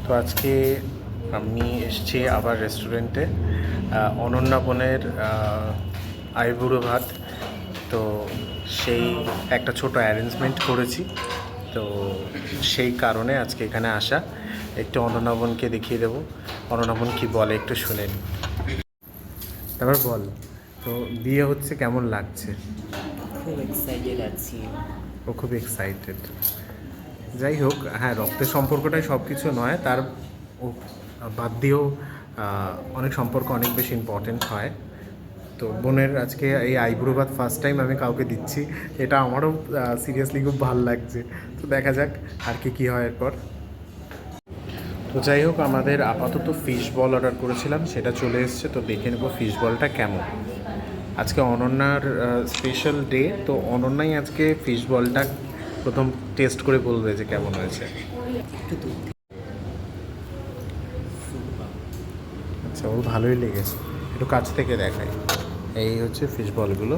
তো আজকে আমি এসেছি আবার রেস্টুরেন্টে অনন্যা বোনের আইবুড়ো ভাত। তো সেই একটা ছোট অ্যারেঞ্জমেন্ট করেছি, তো সেই কারণে আজকে এখানে আসা। একটু অনন্যা বোনকে দেখিয়ে দেবো, অনন্যা বোন কী বলে একটু শুনে নিই। তারপর বল, তো বিয়ে হচ্ছে কেমন লাগছে? খুব এক্সাইটেড আছি। ও খুব এক্সাইটেড। যাই হোক, হ্যাঁ, রক্তের সম্পর্কটাই সব কিছু নয়, তার ও বাদ দিয়েও অনেক সম্পর্ক অনেক বেশি ইম্পর্টেন্ট হয়। তো বোনের আজকে এই আইবুড়ো ভাত ফার্স্ট টাইম আমি কাউকে দিচ্ছি, এটা আমারও সিরিয়াসলি খুব ভালো লাগছে। তো দেখা যাক আর কি হয় এরপর। তো যাই হোক, আমাদের আপাতত ফিশ বল অর্ডার করেছিলাম, সেটা চলে এসছে। তো দেখে নেবো ফিশ বলটা কেমন। আজকে অনন্যার স্পেশাল ডে, তো অনন্যাই আজকে ফিশ বলটা প্রথম টেস্ট করে বলবে যে কেমন হয়েছে। একটু দুধ। আচ্ছা, ওর ভালোই লেগেছে, একটু কাছ থেকে দেখাই। এই হচ্ছে ফিশ বলগুলো,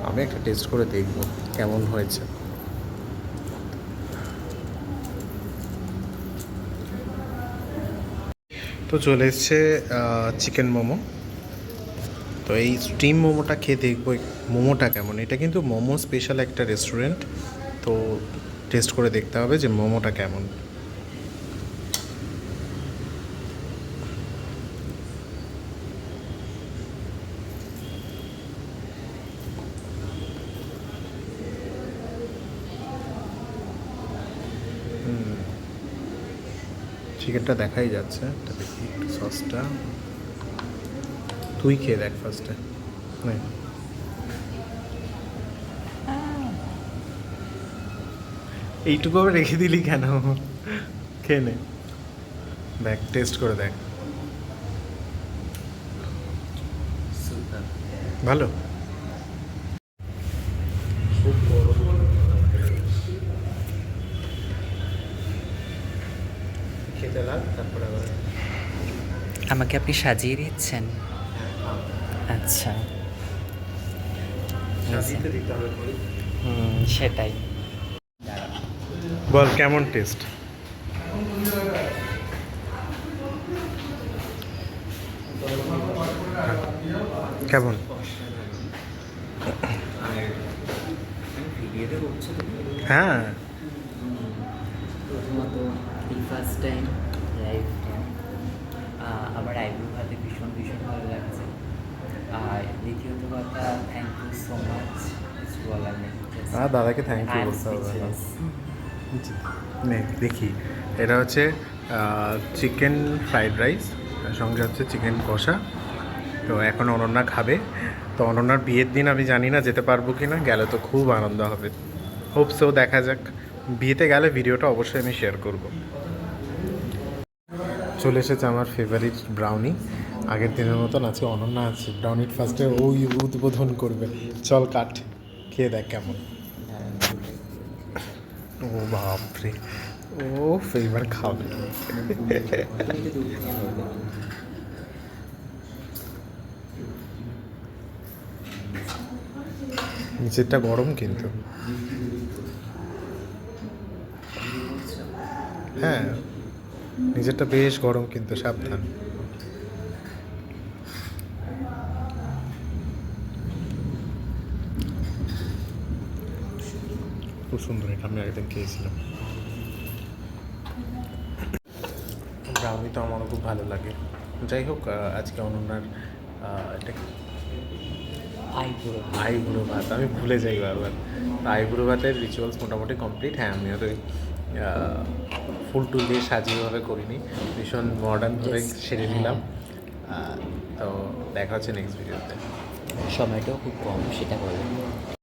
আমি একটা টেস্ট করে দেখব কেমন হয়েছে। তো চলে এসছে চিকেন মোমো। তো এই স্টিম মোমোটা খেয়ে দেখবো মোমোটা কেমন। এটা কিন্তু মোমো স্পেশাল একটা রেস্টুরেন্ট, তো টেস্ট করে দেখতে হবে যে মোমোটা কেমন। চিকেনটা দেখাই যাচ্ছে, এটা দেখি একটু সসটা। তুই খেয়ে দেখ ফার্স্টে। এইটুকু আবার রেখে দিলি কেন? খেয়ে নে, দেখ, টেস্ট করে দেখ। ভালো। খেতে লাগ, তারপরে আবার আমাকে আপনি সাজিয়ে দিচ্ছেন? আচ্ছা। সাজিয়ে দিতে হবে। সেটাই। বল কেমন টেস্ট? কেমন? ভিডিওটা করছো তো? হ্যাঁ, প্রথমত এই ফার্স্ট টাইম লাইভ আমার আইব্রো ভাতে ভীষণ ভীষণ ভালো লাগছে। আর দ্বিতীয়ত কথা, থ্যাংক ইউ সো মাচ। কিছু বলার নেই। দাদাকে থ্যাংক ইউ বলতে হবে না। নে দেখি, এটা হচ্ছে চিকেন ফ্রাইড রাইস, সঙ্গে হচ্ছে চিকেন কষা। তো এখন অনন্যা খাবে। তো অনন্যার বিয়ের দিন আমি জানি না যেতে পারবো কি না, গেলে তো খুব আনন্দ হবে। হোপসও, দেখা যাক। বিয়েতে গেলে ভিডিওটা অবশ্যই আমি শেয়ার করব। চলে এসেছে আমার ফেভারিট ব্রাউনি। আগের দিনের মতন আছে, অনন্যা আছে ব্রাউনির ফার্স্টে ওই উদ্বোধন করবে। চল কাট, খেয়ে দেখ কেমন। ও বাপরে, ও এবার খাবে। নিচেরটা গরম কিন্তু। হ্যাঁ, নিচেরটা বেশ গরম কিন্তু, সাবধান। খুব সুন্দর, এটা আমি একদিন খেয়েছিলাম। ব্রাউনি তো আমারও খুব ভালো লাগে। যাই হোক, আজকে অনন্যার এটা আইবুড়ো ভাত, আমি ভুলে যাই বারবার। আইবুড়ো ভাতের রিচুয়ালস মোটামুটি কমপ্লিট। হ্যাঁ, আমি আর ওই ফুল টুল দিয়ে সাজিয়েভাবে করিনি, ভীষণ মডার্ন করে সেরে নিলাম। তো দেখা হচ্ছে নেক্সট ভিডিওতে। সময়টাও খুব কম, সেটা বলে।